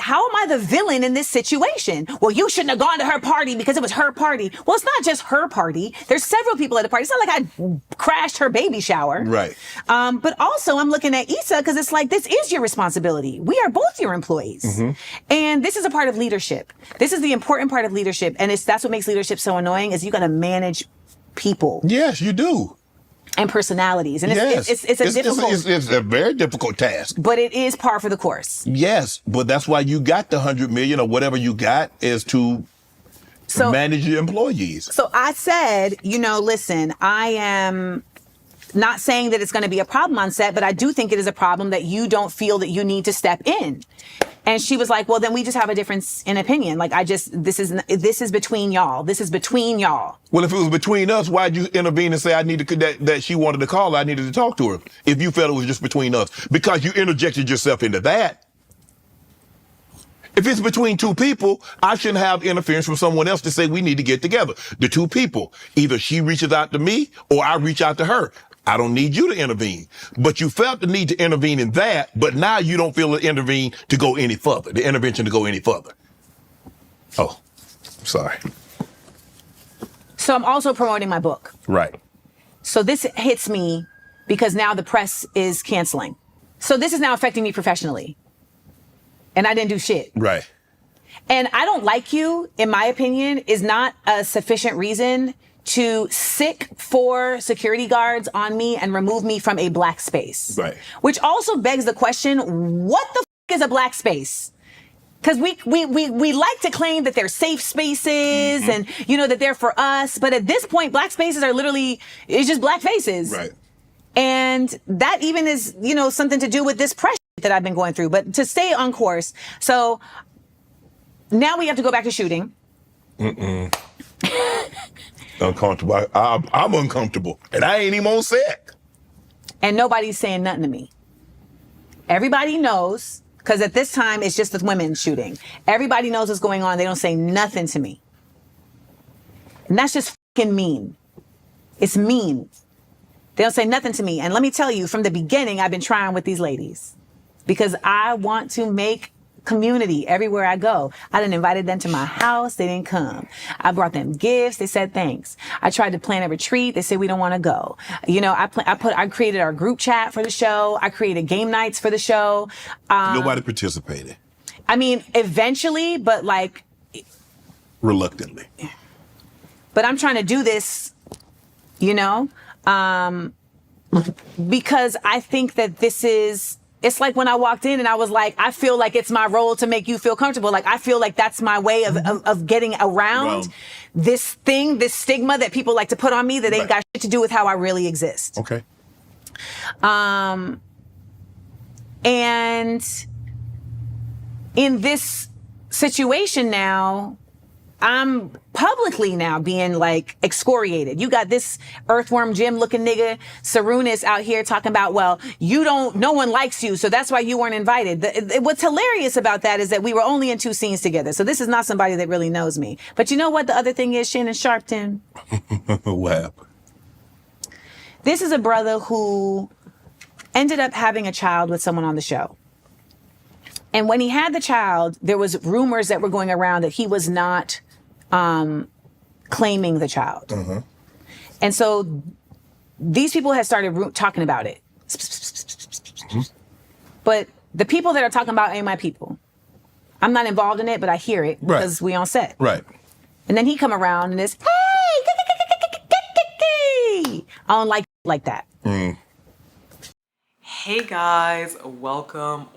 how am I the villain in this situation? Well, you shouldn't have gone to her party because it was her party. Well, it's not just her party. There's several people at the party. It's not like I crashed her baby shower. Right. But also I'm looking at Issa because it's like, this is your responsibility. We are both your employees. Mm-hmm. And this is a part of leadership. This is the important part of leadership. And that's what makes leadership so annoying, is you got to manage people. Yes, you do. And personalities. And it's a very difficult task. But it is par for the course. Yes, but that's why you got the 100 million or whatever you got, is to manage your employees. So I said, listen, I am not saying that it's going to be a problem on set, but I do think it is a problem that you don't feel that you need to step in. And she was like, well, then we just have a difference in opinion. Like, this is between y'all. This is between y'all. Well, if it was between us, why'd you intervene and say that she wanted to call her, I needed to talk to her, if you felt it was just between us? Because you interjected yourself into that. If it's between two people, I shouldn't have interference from someone else to say we need to get together. The two people, either she reaches out to me or I reach out to her. I don't need you to intervene. But you felt the need to intervene in that, but now you don't feel the intervention to go any further. Oh, sorry. So I'm also promoting my book. Right. So this hits me because now the press is canceling. So this is now affecting me professionally. And I didn't do shit. Right. And I don't like you, in my opinion, is not a sufficient reason to sick 4 security guards on me and remove me from a black space. Right. Which also begs the question, what the is a black space? Because we like to claim that they're safe spaces mm-hmm. and, that they're for us. But at this point, black spaces are it's just black faces. Right. And that even is, something to do with this pressure that I've been going through. But to stay on course. So now we have to go back to shooting. Uncomfortable. I'm uncomfortable. And I ain't even on set. And nobody's saying nothing to me. Everybody knows, because at this time, it's just the women shooting. Everybody knows what's going on. They don't say nothing to me. And that's just fucking mean. It's mean. They don't say nothing to me. And let me tell you, from the beginning, I've been trying with these ladies. Because I want to make community everywhere I go. I done invited them to my house. They didn't come. I brought them gifts. They said thanks. I tried to plan a retreat. They said we don't want to go. I created our group chat for the show. I created game nights for the show. Nobody participated. I mean, eventually, but reluctantly. But I'm trying to do this, because I think that this is. It's like when I walked in and I was like, I feel like it's my role to make you feel comfortable. Like, I feel like that's my way of getting around this stigma that people like to put on me that ain't got shit to do with how I really exist. Okay. And in this situation now, I'm publicly now being excoriated. You got this earthworm Jim looking nigga, Sarunas, out here talking about, well, no one likes you, so that's why you weren't invited. What's hilarious about that is that we were only in 2 scenes together. So this is not somebody that really knows me. But you know what the other thing is, Shannon Sharpe? What happened? This is a brother who ended up having a child with someone on the show. And when he had the child, there was rumors that were going around that he was not claiming the child. Mm-hmm. And so these people had started talking about it. Mm-hmm. But the people that are talking about ain't my people. I'm not involved in it, but I hear it because we on set. Right. And then he come around and it's, hey, I don't like that. Mm. Hey guys, welcome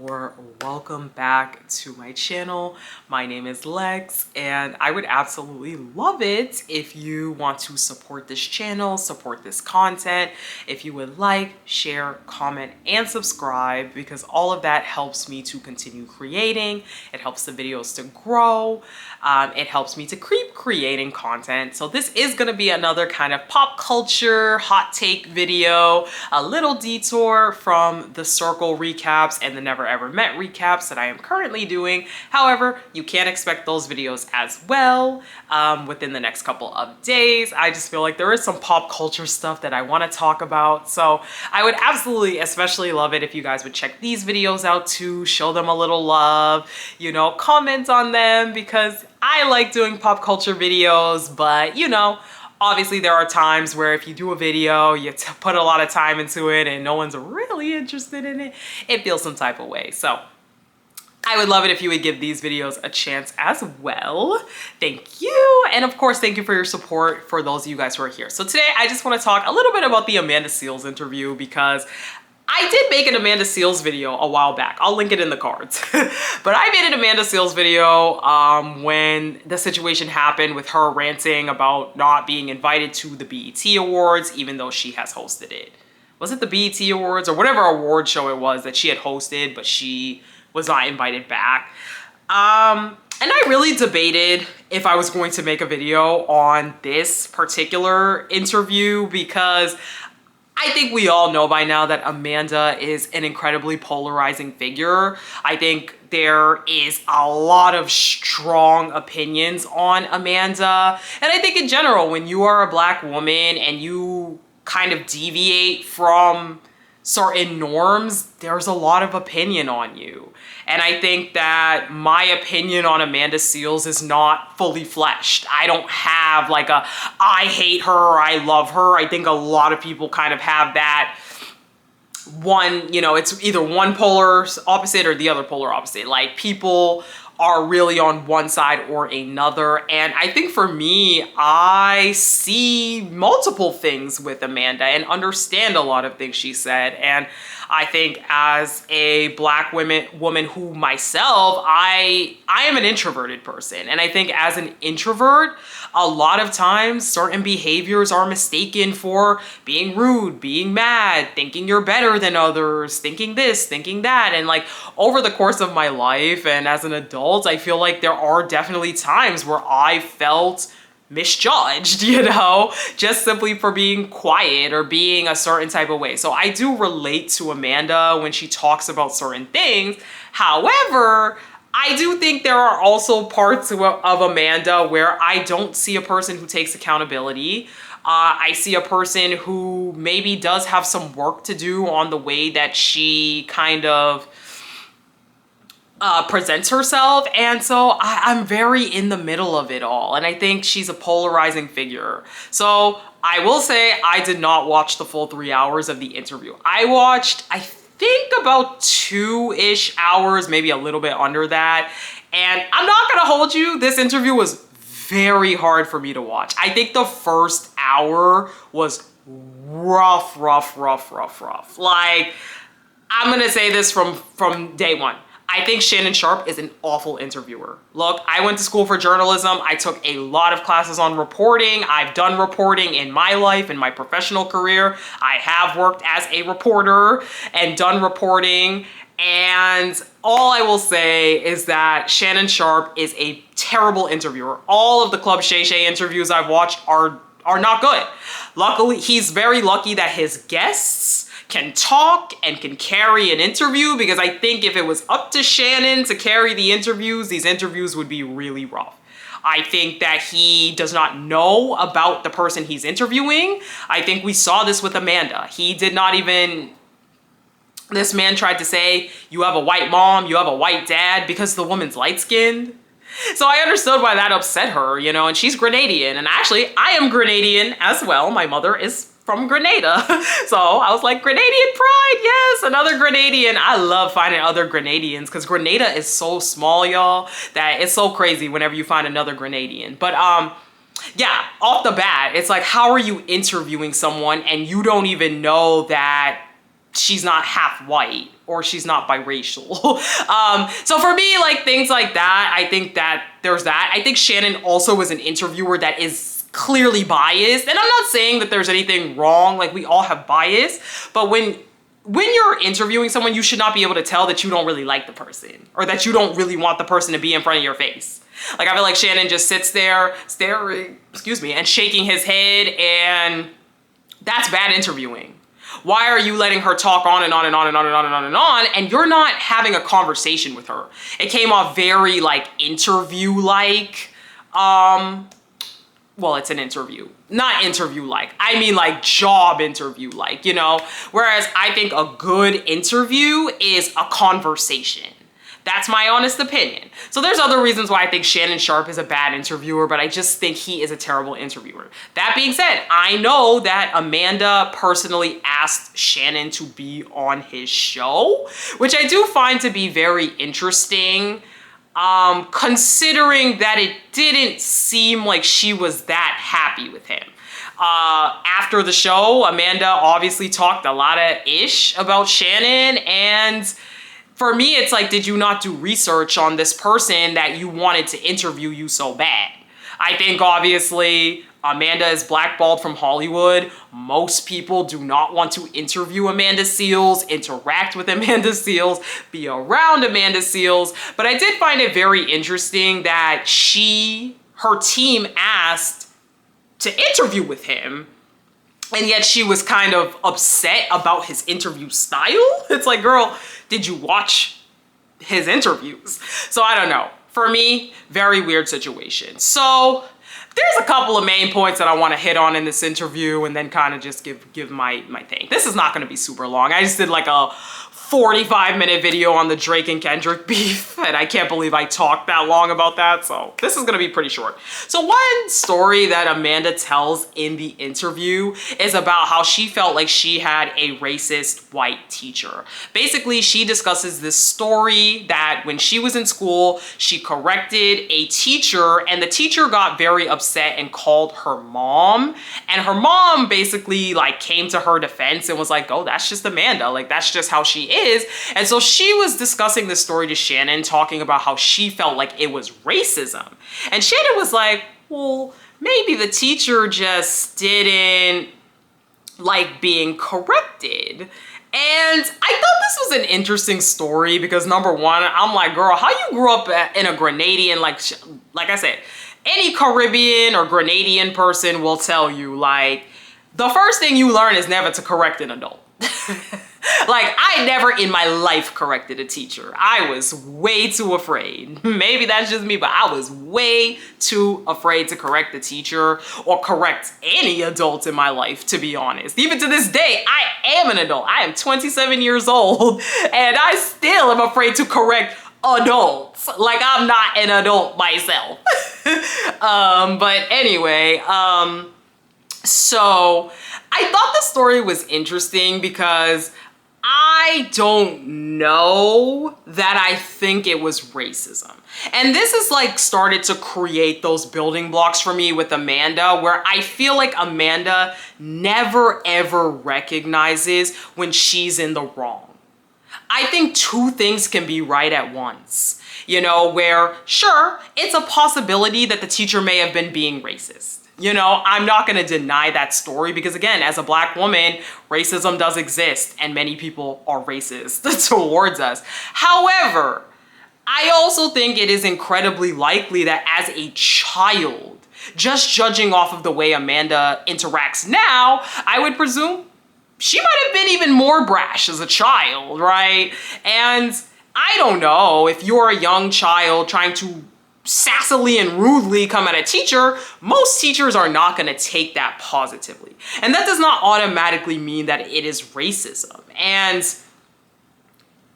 back to my channel. My name is Lex, and I would absolutely love it if you want to support this channel, support this content. If you would like, share, comment, and subscribe, because all of that helps me to continue creating. It helps the videos to grow. It helps me to keep creating content. So this is gonna be another kind of pop culture hot take video, a little detour from from the Circle recaps and the Never Ever Met recaps that I am currently doing. However, you can expect those videos as well within the next couple of days. I just feel like there is some pop culture stuff that I want to talk about. So I would absolutely, especially love it if you guys would check these videos out too, show them a little love, you know, comment on them, because I like doing pop culture videos, but you know, obviously there are times where if you do a video, you put a lot of time into it and no one's really interested in it, it feels some type of way. So I would love it if you would give these videos a chance as well. Thank you. And of course, thank you for your support for those of you guys who are here. So today I just want to talk a little bit about the Amanda Seales interview, because I did make an Amanda Seales video a while back. I'll link it in the cards. But I made an Amanda Seales video when the situation happened with her ranting about not being invited to the BET Awards, even though she has hosted it. Was it the BET Awards or whatever award show it was that she had hosted, but she was not invited back? And I really debated if I was going to make a video on this particular interview, because I think we all know by now that Amanda is an incredibly polarizing figure. I think there is a lot of strong opinions on Amanda. And I think in general, when you are a Black woman and you kind of deviate from certain norms, there's a lot of opinion on you. And I think that my opinion on Amanda Seales is not fully fleshed. I don't have like a, I hate her or I love her. I think a lot of people kind of have that one, you know, it's either one polar opposite or the other polar opposite. Like people are really on one side or another. And I think for me, I see multiple things with Amanda and understand a lot of things she said. And I think as a Black woman who myself, I am an introverted person. And I think as an introvert, a lot of times certain behaviors are mistaken for being rude, being mad, thinking you're better than others, thinking this, thinking that. And like over the course of my life and as an adult, I feel like there are definitely times where I felt misjudged, you know, just simply for being quiet or being a certain type of way. So I do relate to Amanda when she talks about certain things. However, I do think there are also parts of Amanda where I don't see a person who takes accountability. I see a person who maybe does have some work to do on the way that she kind of presents herself. And so I'm very in the middle of it all. And I think she's a polarizing figure. So I will say I did not watch the full 3 hours of the interview. I watched, I think about 2-ish hours, maybe a little bit under that. And I'm not gonna hold you, this interview was very hard for me to watch. I think the first hour was rough. Like, I'm gonna say this from day one. I think Shannon Sharpe is an awful interviewer. Look, I went to school for journalism. I took a lot of classes on reporting. I've done reporting in my life, in my professional career. I have worked as a reporter and done reporting. And all I will say is that Shannon Sharpe is a terrible interviewer. All of the Club Shay Shay interviews I've watched are not good. Luckily, he's very lucky that his guests can talk and can carry an interview, because I think if it was up to Shannon to carry the interviews, these interviews would be really rough. I think that he does not know about the person he's interviewing. I think we saw this with Amanda. He did not even, this man tried to say, you have a white mom, you have a white dad, because the woman's light-skinned. So I understood why that upset her, you know, and she's Grenadian. And actually, I am Grenadian as well. My mother is from Grenada. So I was like, Grenadian pride, yes, another Grenadian. I love finding other Grenadians because Grenada is so small, y'all, that it's so crazy whenever you find another Grenadian. But yeah, off the bat, it's like, how are you interviewing someone and you don't even know that she's not half white or she's not biracial? So for me, like things like that, I think that there's that. I think Shannon also is an interviewer that is clearly biased. And I'm not saying that there's anything wrong, like we all have bias, but when you're interviewing someone, you should not be able to tell that you don't really like the person or that you don't really want the person to be in front of your face. Like I feel like Shannon just sits there staring, and shaking his head, and that's bad interviewing. Why are you letting her talk on and on and on and on and on and on and on, and you're not having a conversation with her? It came off very like interview-like. Well, it's an interview. Not interview-like. I mean like job interview-like, you know? Whereas I think a good interview is a conversation. That's my honest opinion. So there's other reasons why I think Shannon Sharpe is a bad interviewer, but I just think he is a terrible interviewer. That being said, I know that Amanda personally asked Shannon to be on his show, which I do find to be very interesting, considering that it didn't seem like she was that happy with him. After the show, Amanda obviously talked a lot of ish about Shannon, and for me, it's like, did you not do research on this person that you wanted to interview you so bad? I think obviously Amanda is blackballed from Hollywood. Most people do not want to interview Amanda Seales, interact with Amanda Seales, be around Amanda Seales. But I did find it very interesting that her team asked to interview with him, and yet she was kind of upset about his interview style. It's like, girl, did you watch his interviews? So I don't know. For me, very weird situation. So there's a couple of main points that I want to hit on in this interview and then kind of just give my thing. This is not going to be super long. I just did like a 45-minute video on the Drake and Kendrick beef, and I can't believe I talked that long about that, so this is gonna be pretty short. So one story that Amanda tells in the interview is about how she felt like she had a racist white teacher. Basically, she discusses this story that when she was in school, she corrected a teacher, and the teacher got very upset and called her mom, and her mom basically like came to her defense and was like, oh, that's just Amanda, like that's just how she is. And so she was discussing this story to Shannon, talking about how she felt like it was racism. And Shannon was like, well, maybe the teacher just didn't like being corrected. And I thought this was an interesting story because number one, I'm like, girl, how you grew up in a Grenadian, like I said, any Caribbean or Grenadian person will tell you, like, the first thing you learn is never to correct an adult. Like, I never in my life corrected a teacher. I was way too afraid. Maybe that's just me, but I was way too afraid to correct the teacher or correct any adult in my life, to be honest. Even to this day, I am an adult. I am 27 years old, and I still am afraid to correct adults. Like, I'm not an adult myself. But anyway, so I thought the story was interesting because I don't know that I think it was racism. And this is like started to create those building blocks for me with Amanda, where I feel like Amanda never ever recognizes when she's in the wrong. I think two things can be right at once. You know, where sure, it's a possibility that the teacher may have been being racist. You know, I'm not going to deny that story because, again, as a Black woman, racism does exist and many people are racist towards us. However, I also think it is incredibly likely that as a child, just judging off of the way Amanda interacts now, I would presume she might have been even more brash as a child, right? And I don't know, if you're a young child trying to sassily and rudely come at a teacher, most teachers are not going to take that positively. And that does not automatically mean that it is racism. And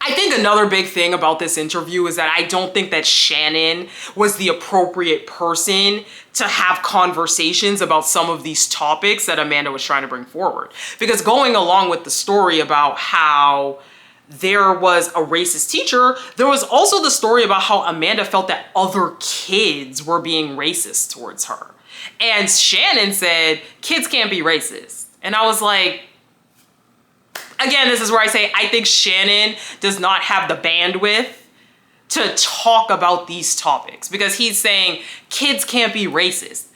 I think another big thing about this interview is that I don't think that Shannon was the appropriate person to have conversations about some of these topics that Amanda was trying to bring forward. Because going along with the story about how there was a racist teacher, there was also the story about how Amanda felt that other kids were being racist towards her. And Shannon said, kids can't be racist. And I was like, again, this is where I say, I think Shannon does not have the bandwidth to talk about these topics because he's saying kids can't be racist.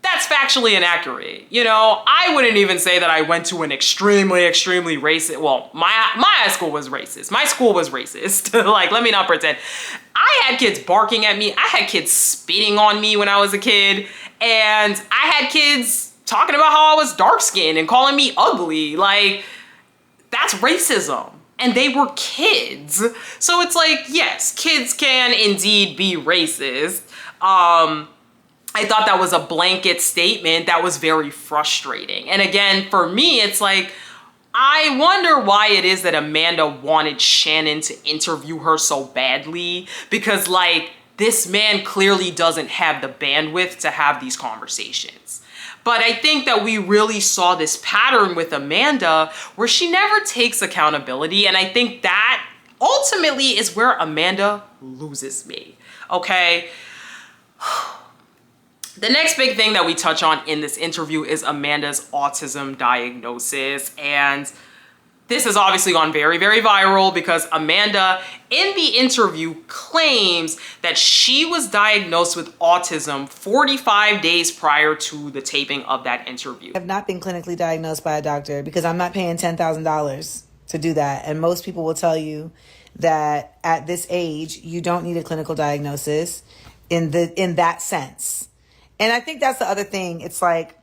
That's factually inaccurate. You know, I wouldn't even say that I went to an extremely racist, well, my high school was racist. My school was racist. Like, let me not pretend. I had kids barking at me. I had kids spitting on me when I was a kid. And I had kids talking about how I was dark-skinned and calling me ugly. Like, that's racism. And they were kids. So it's like, yes, kids can indeed be racist. I thought that was a blanket statement that was very frustrating. And again, for me, it's like, I wonder why it is that Amanda wanted Shannon to interview her so badly, because like, this man clearly doesn't have the bandwidth to have these conversations. But I think that we really saw this pattern with Amanda where she never takes accountability. And I think that ultimately is where Amanda loses me, okay? The next big thing that we touch on in this interview is Amanda's autism diagnosis. And this has obviously gone very, very viral because Amanda in the interview claims that she was diagnosed with autism 45 days prior to the taping of that interview. I have not been clinically diagnosed by a doctor because I'm not paying $10,000 to do that. And most people will tell you that at this age, you don't need a clinical diagnosis in that sense. And I think that's the other thing. It's like,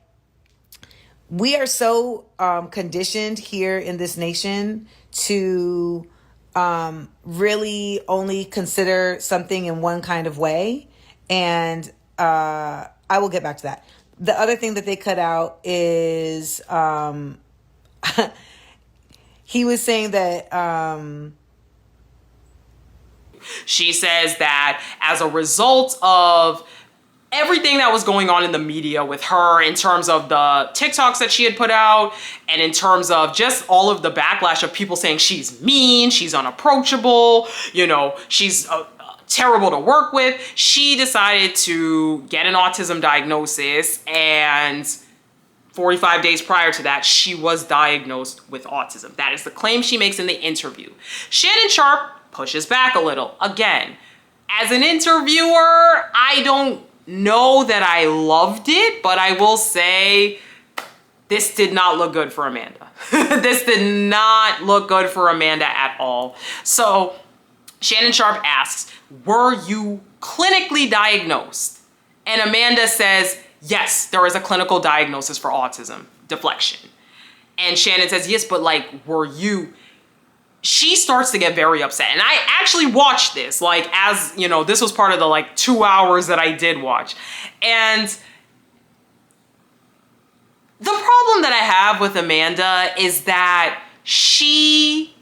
we are so conditioned here in this nation to really only consider something in one kind of way. And I will get back to that. The other thing that they cut out is he was saying that... She says that as a result of everything that was going on in the media with her in terms of the TikToks that she had put out and in terms of just all of the backlash of people saying she's mean, she's unapproachable, you know, she's terrible to work with, she decided to get an autism diagnosis, and 45 days prior to that, she was diagnosed with autism. That is the claim she makes in the interview. Shannon Sharpe pushes back a little. Again, as an interviewer, I don't know that I loved it, but I will say this did not look good for Amanda. This did not look good for Amanda at all. So Shannon Sharpe asks, were you clinically diagnosed? And Amanda says, yes, there is a clinical diagnosis for autism, deflection. And Shannon says, yes, but like, were you? She starts to get very upset. And I actually watched this, like, as, you know, this was part of the like 2 hours that I did watch. And the problem that I have with Amanda is that she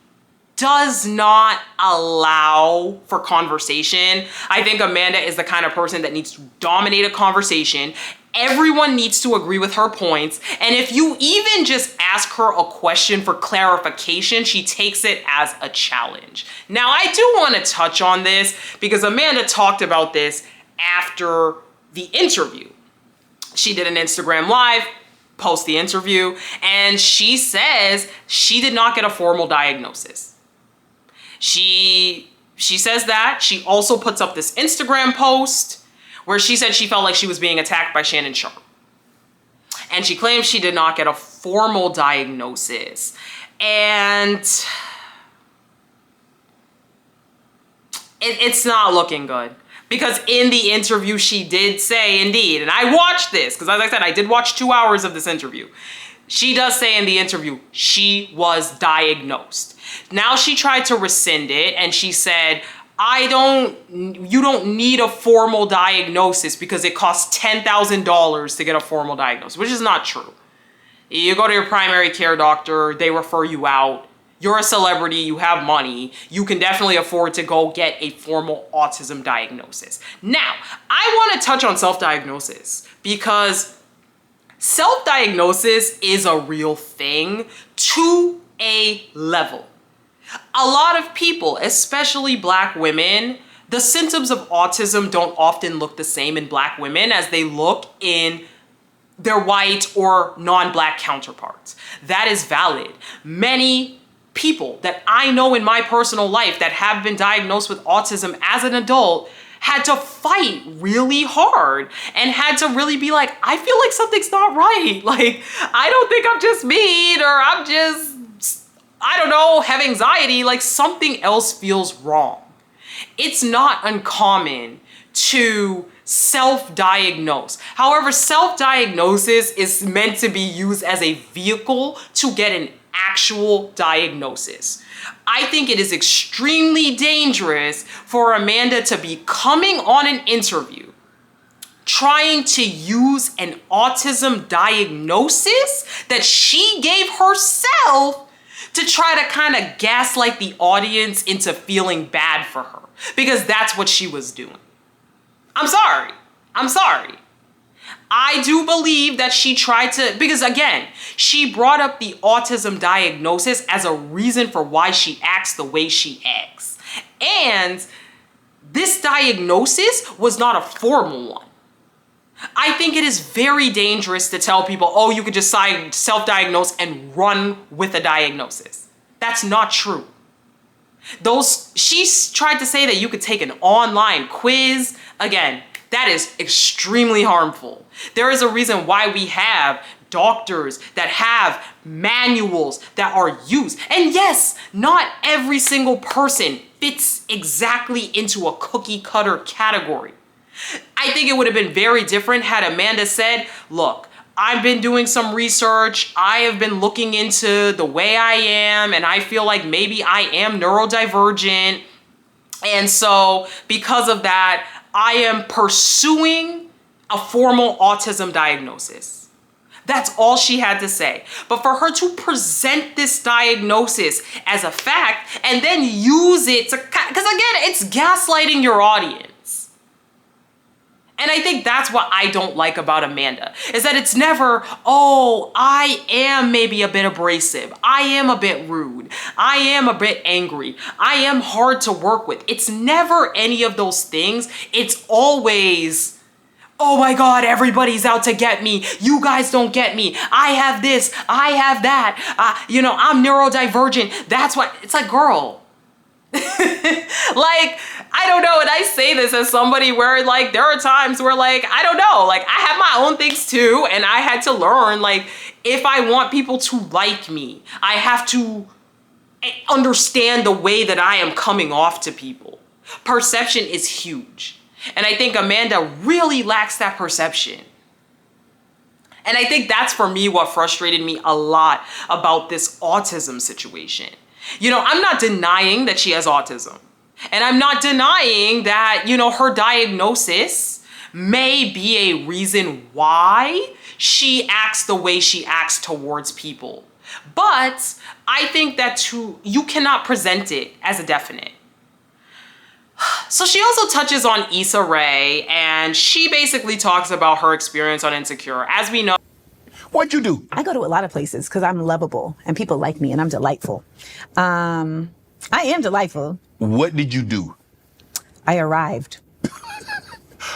does not allow for conversation. I think Amanda is the kind of person that needs to dominate a conversation. Everyone needs to agree with her points. And if you even just ask her a question for clarification, she takes it as a challenge. Now, I do want to touch on this because Amanda talked about this after the interview. She did an Instagram Live post the interview, and she says she did not get a formal diagnosis. She says that. She also puts up this Instagram post where she said she felt like she was being attacked by Shannon Sharpe. And she claims she did not get a formal diagnosis. And it's not looking good. Because in the interview, she did say, indeed, and I watched this, because as I said, I did watch 2 hours of this interview. She does say in the interview, she was diagnosed. Now she tried to rescind it, and she said, you don't need a formal diagnosis because it costs $10,000 to get a formal diagnosis, which is not true. You go to your primary care doctor, they refer you out. You're a celebrity, you have money. You can definitely afford to go get a formal autism diagnosis. Now, I want to touch on self-diagnosis because self-diagnosis is a real thing to a level. A lot of people, especially Black women, the symptoms of autism don't often look the same in Black women as they look in their white or non-Black counterparts. That is valid. Many people that I know in my personal life that have been diagnosed with autism as an adult had to fight really hard and had to really be like, I feel like something's not right. Like, I don't think I'm just mean, or I'm just, I don't know, have anxiety, like something else feels wrong. It's not uncommon to self-diagnose. However, self-diagnosis is meant to be used as a vehicle to get an actual diagnosis. I think it is extremely dangerous for Amanda to be coming on an interview trying to use an autism diagnosis that she gave herself to try to kind of gaslight the audience into feeling bad for her, because that's what she was doing. I'm sorry. I do believe that she tried to, because again, she brought up the autism diagnosis as a reason for why she acts the way she acts. And this diagnosis was not a formal one. I think it is very dangerous to tell people, oh, you could just self-diagnose and run with a diagnosis. That's not true. She tried to say that you could take an online quiz. Again, that is extremely harmful. There is a reason why we have doctors that have manuals that are used. And yes, not every single person fits exactly into a cookie cutter category. I think it would have been very different had Amanda said, look, I've been doing some research. I have been looking into the way I am, and I feel like maybe I am neurodivergent. And so because of that, I am pursuing a formal autism diagnosis. That's all she had to say. But for her to present this diagnosis as a fact and then use it to, because again, it's gaslighting your audience. And I think that's what I don't like about Amanda, is that it's never, oh, I am maybe a bit abrasive. I am a bit rude. I am a bit angry. I am hard to work with. It's never any of those things. It's always, oh my God, everybody's out to get me. You guys don't get me. I have this. I have that. I'm neurodivergent. That's why. It's like, girl. Like, I don't know, and I say this as somebody where, like, there are times where, like, I don't know, like, I have my own things too, and I had to learn, like, if I want people to like me, I have to understand the way that I am coming off to people. Perception is huge, and I think Amanda really lacks that perception. And I think that's, for me, what frustrated me a lot about this autism situation. I'm not denying that she has autism. And I'm not denying that, her diagnosis may be a reason why she acts the way she acts towards people. But I think that you cannot present it as a definite. So she also touches on Issa Rae, and she basically talks about her experience on Insecure. As we know, What'd you do? I go to a lot of places because I'm lovable and people like me and I'm delightful. I am delightful. What did you do? I arrived.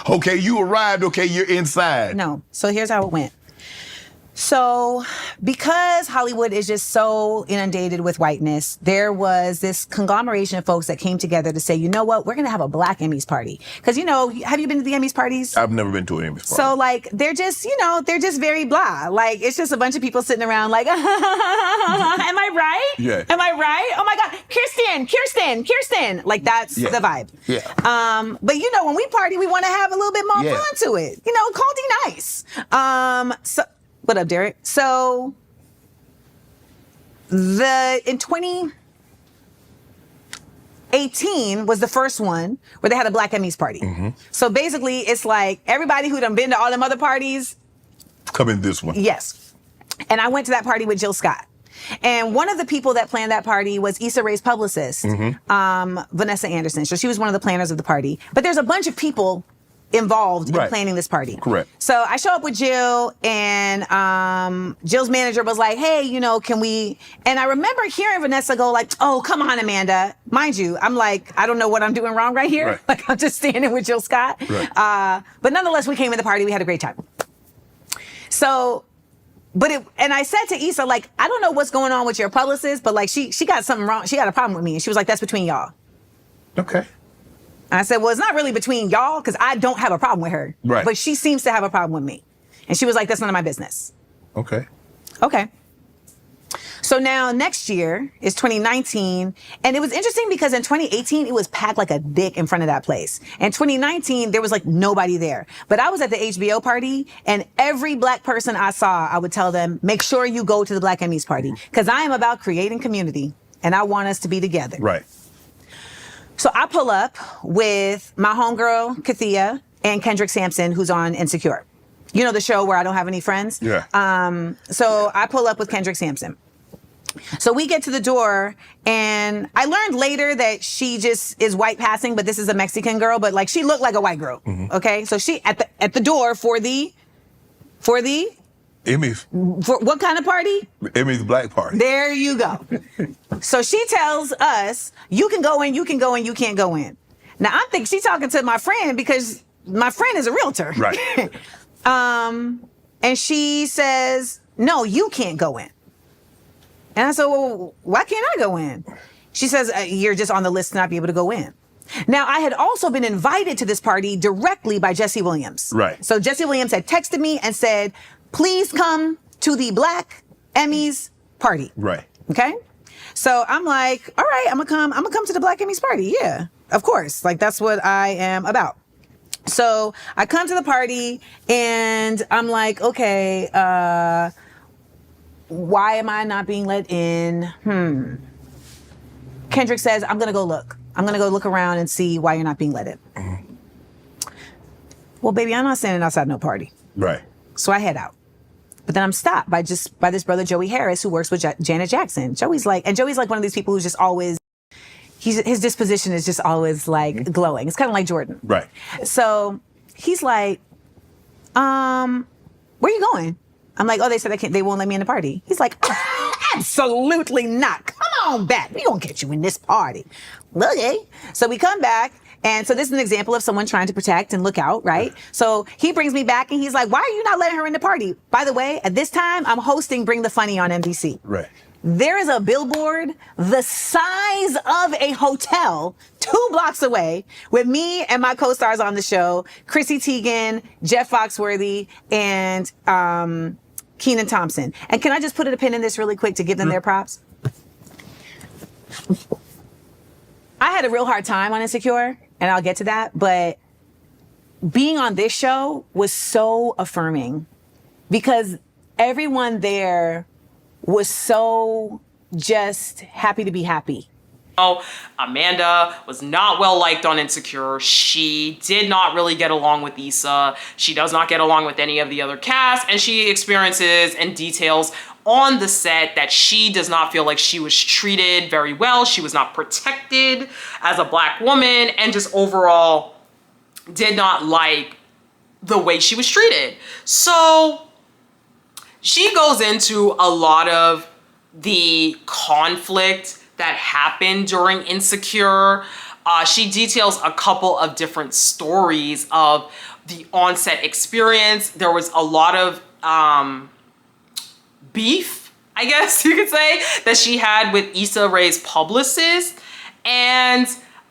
Okay, you arrived. Okay, you're inside. No. So here's how it went. So because Hollywood is just so inundated with whiteness, there was this conglomeration of folks that came together to say, you know what, we're going to have a Black Emmys party. Because, have you been to the Emmys parties? I've never been to an Emmys party. So, like, they're just very blah. Like, it's just a bunch of people sitting around like, am I right? Yeah. Am I right? Oh my God, Kirsten. Like, that's the vibe. Yeah. But, when we party, we want to have a little bit more fun to it. Call D nice. So, what up, Derek? So, in 2018 was the first one where they had a Black Emmys party. Mm-hmm. So basically, it's like everybody who done been to all them other parties. Come in this one. Yes. And I went to that party with Jill Scott. And one of the people that planned that party was Issa Rae's publicist, Vanessa Anderson. So she was one of the planners of the party. But there's a bunch of people involved in planning this party. Correct. So I show up with Jill, and Jill's manager was like, hey, can we, and I remember hearing Vanessa go like, oh, come on, Amanda. Mind you, I'm like, I don't know what I'm doing wrong right here. Right. Like, I'm just standing with Jill Scott. Right. But nonetheless, we came to the party, we had a great time. So, and I said to Issa, like, I don't know what's going on with your publicist, but like, she got something wrong. She got a problem with me. And she was like, that's between y'all. Okay. And I said, well, it's not really between y'all because I don't have a problem with her. Right. But she seems to have a problem with me. And she was like, that's none of my business. Okay. Okay. So now next year is 2019. And it was interesting because in 2018, it was packed like a dick in front of that place. In 2019, there was like nobody there. But I was at the HBO party, and every black person I saw, I would tell them, make sure you go to the Black Emmys party. Because I am about creating community, and I want us to be together. Right. So I pull up with my homegirl, Kathia, and Kendrick Sampson, who's on Insecure. You know the show where I don't have any friends? Yeah. So I pull up with Kendrick Sampson. So we get to the door, and I learned later that she just is white passing, but this is a Mexican girl, but like she looked like a white girl. Okay, so she at the door for the Emmys. for what kind of party? Emmys Black Party. There you go. So she tells us, you can go in, you can go in, you can't go in. Now I think she's talking to my friend because my friend is a realtor. Right. And she says, no, you can't go in. And I said, well, why can't I go in? She says, you're just on the list to not be able to go in. Now, I had also been invited to this party directly by Jesse Williams. Right. So Jesse Williams had texted me and said, please come to the Black Emmys party. Right. Okay. So I'm like, all right, I'm gonna come to the Black Emmys party. Yeah, of course. Like that's what I am about. So I come to the party and I'm like, okay, why am I not being let in? Kendrick says, I'm going to go look. I'm going to go look around and see why you're not being let in. Well, baby, I'm not standing outside no party. Right. So I head out. But then I'm stopped by this brother, Joey Harris, who works with Janet Jackson. Joey's like one of these people who's just always, his disposition is just always like glowing. It's kind of like Jordan. Right. So he's like, where you going? I'm like, oh, they said they won't let me in the party. He's like, absolutely not. Come on back. We gonna get you in this party. Okay. So we come back. And so this is an example of someone trying to protect and look out, right? So he brings me back and he's like, why are you not letting her in the party? By the way, at this time, I'm hosting Bring the Funny on NBC. Right. There is a billboard the size of a hotel 2 blocks away with me and my co-stars on the show, Chrissy Teigen, Jeff Foxworthy, and Kenan Thompson. And can I just put a pin in this really quick to give them their props? I had a real hard time on Insecure, and I'll get to that, but being on this show was so affirming because everyone there was so just happy to be happy. Amanda was not well liked on Insecure. She did not really get along with Issa. She does not get along with any of the other cast, and she experiences and details on the set that she does not feel like she was treated very well. She was not protected as a Black woman, and just overall did not like the way she was treated. So she goes into a lot of the conflict that happened during Insecure. She details a couple of different stories of the on-set experience. There was a lot of beef, I guess you could say, that she had with Issa Rae's publicist. And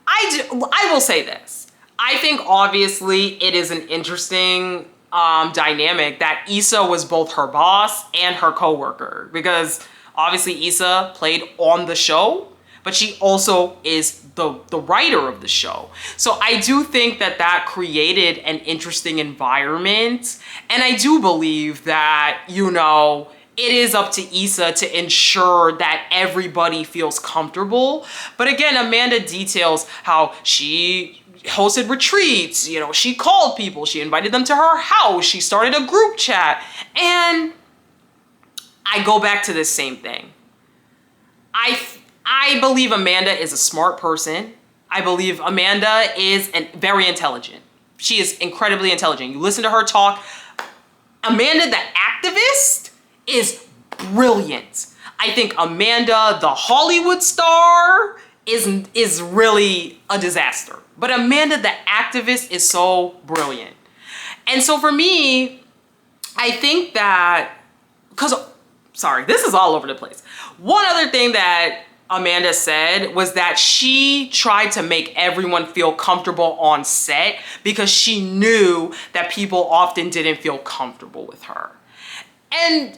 I will say this. I think obviously it is an interesting dynamic that Issa was both her boss and her coworker, because obviously Issa played on the show, but she also is the writer of the show. So I do think that created an interesting environment. And I do believe that, you know, it is up to Issa to ensure that everybody feels comfortable. But again, Amanda details how she hosted retreats, you know, she called people, she invited them to her house, she started a group chat. And I go back to this same thing. I believe Amanda is a smart person. I believe Amanda is very intelligent. She is incredibly intelligent. You listen to her talk. Amanda, the activist, is brilliant. I think Amanda, the Hollywood star, is really a disaster. But Amanda, the activist, is so brilliant. And so for me, I think that, sorry, this is all over the place. One other thing that Amanda said was that she tried to make everyone feel comfortable on set because she knew that people often didn't feel comfortable with her. And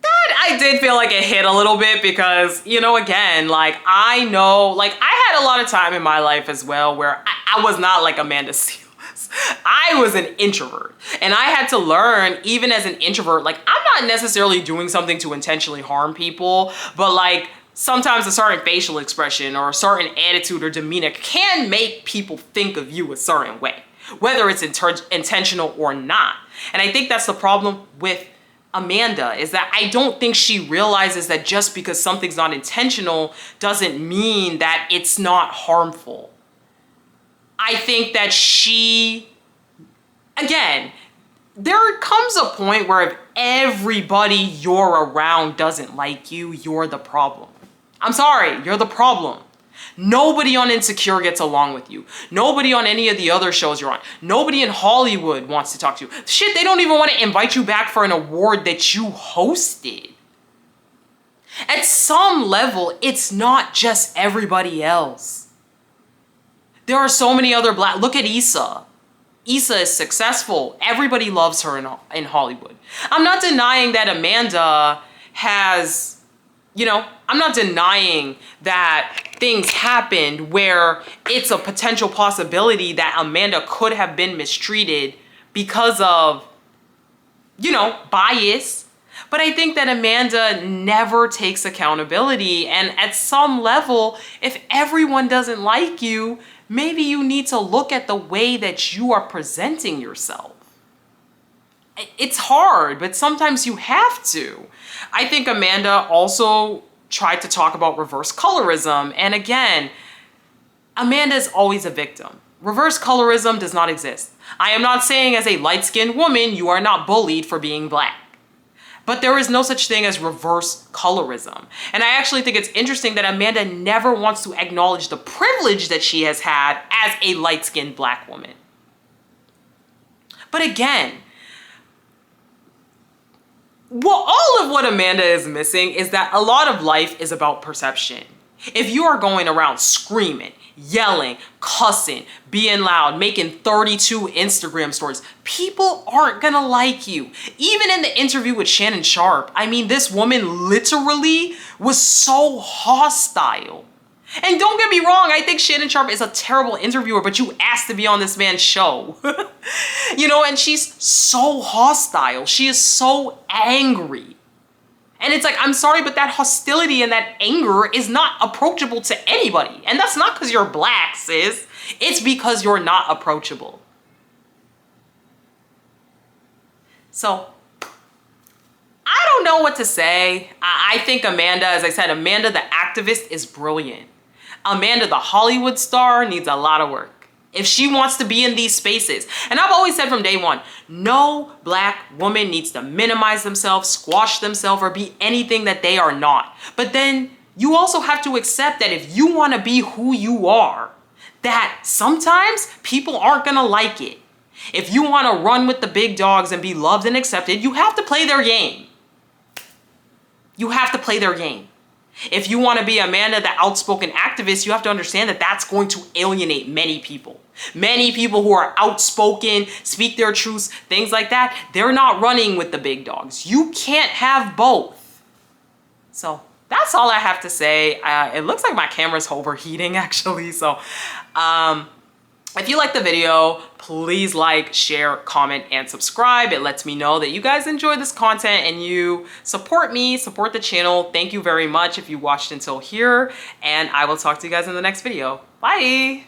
I did feel like it hit a little bit because, you know, again, like I know, like I had a lot of time in my life as well where I was not like Amanda Seales. I was an introvert and I had to learn, even as an introvert, like I'm not necessarily doing something to intentionally harm people, but like sometimes a certain facial expression or a certain attitude or demeanor can make people think of you a certain way, whether it's intentional or not. And I think that's the problem with Amanda, is that I don't think she realizes that just because something's not intentional doesn't mean that it's not harmful. I think that she, again, there comes a point where if everybody you're around doesn't like you, you're the problem. I'm sorry, you're the problem. Nobody on Insecure gets along with you. Nobody on any of the other shows you're on. Nobody in Hollywood wants to talk to you. Shit, they don't even want to invite you back for an award that you hosted. At some level, it's not just everybody else. There are so many other look at Issa. Issa is successful. Everybody loves her in Hollywood. I'm not denying that Amanda has, you know, I'm not denying that things happened where it's a potential possibility that Amanda could have been mistreated because of, you know, bias. But I think that Amanda never takes accountability. And at some level, if everyone doesn't like you, maybe you need to look at the way that you are presenting yourself. It's hard, but sometimes you have to. I think Amanda also tried to talk about reverse colorism. And again, Amanda is always a victim. Reverse colorism does not exist. I am not saying as a light-skinned woman, you are not bullied for being black. But there is no such thing as reverse colorism. And I actually think it's interesting that Amanda never wants to acknowledge the privilege that she has had as a light-skinned black woman. But again, well, all of what Amanda is missing is that a lot of life is about perception. If you are going around screaming, yelling, cussing, being loud, making 32 Instagram stories, people aren't gonna like you. Even in the interview with Shannon Sharpe, I mean, this woman literally was so hostile. And don't get me wrong, I think Shannon Sharpe is a terrible interviewer, but you asked to be on this man's show. You know, and she's so hostile. She is so angry. And it's like, I'm sorry, but that hostility and that anger is not approachable to anybody. And that's not because you're black, sis. It's because you're not approachable. So, I don't know what to say. I think Amanda, as I said, Amanda the activist is brilliant. Amanda the Hollywood star needs a lot of work if she wants to be in these spaces. And I've always said from day one, no black woman needs to minimize themselves, squash themselves, or be anything that they are not. But then you also have to accept that if you want to be who you are, that sometimes people aren't going to like it. If you want to run with the big dogs and be loved and accepted, you have to play their game. You have to play their game. If you want to be Amanda, the outspoken activist, you have to understand that that's going to alienate many people. Many people who are outspoken, speak their truths, things like that, they're not running with the big dogs. You can't have both. So that's all I have to say. It looks like my camera's overheating actually. So if you like the video, please like, share, comment, and subscribe. It lets me know that you guys enjoy this content and you support me, support the channel. Thank you very much if you watched until here, and I will talk to you guys in the next video. Bye.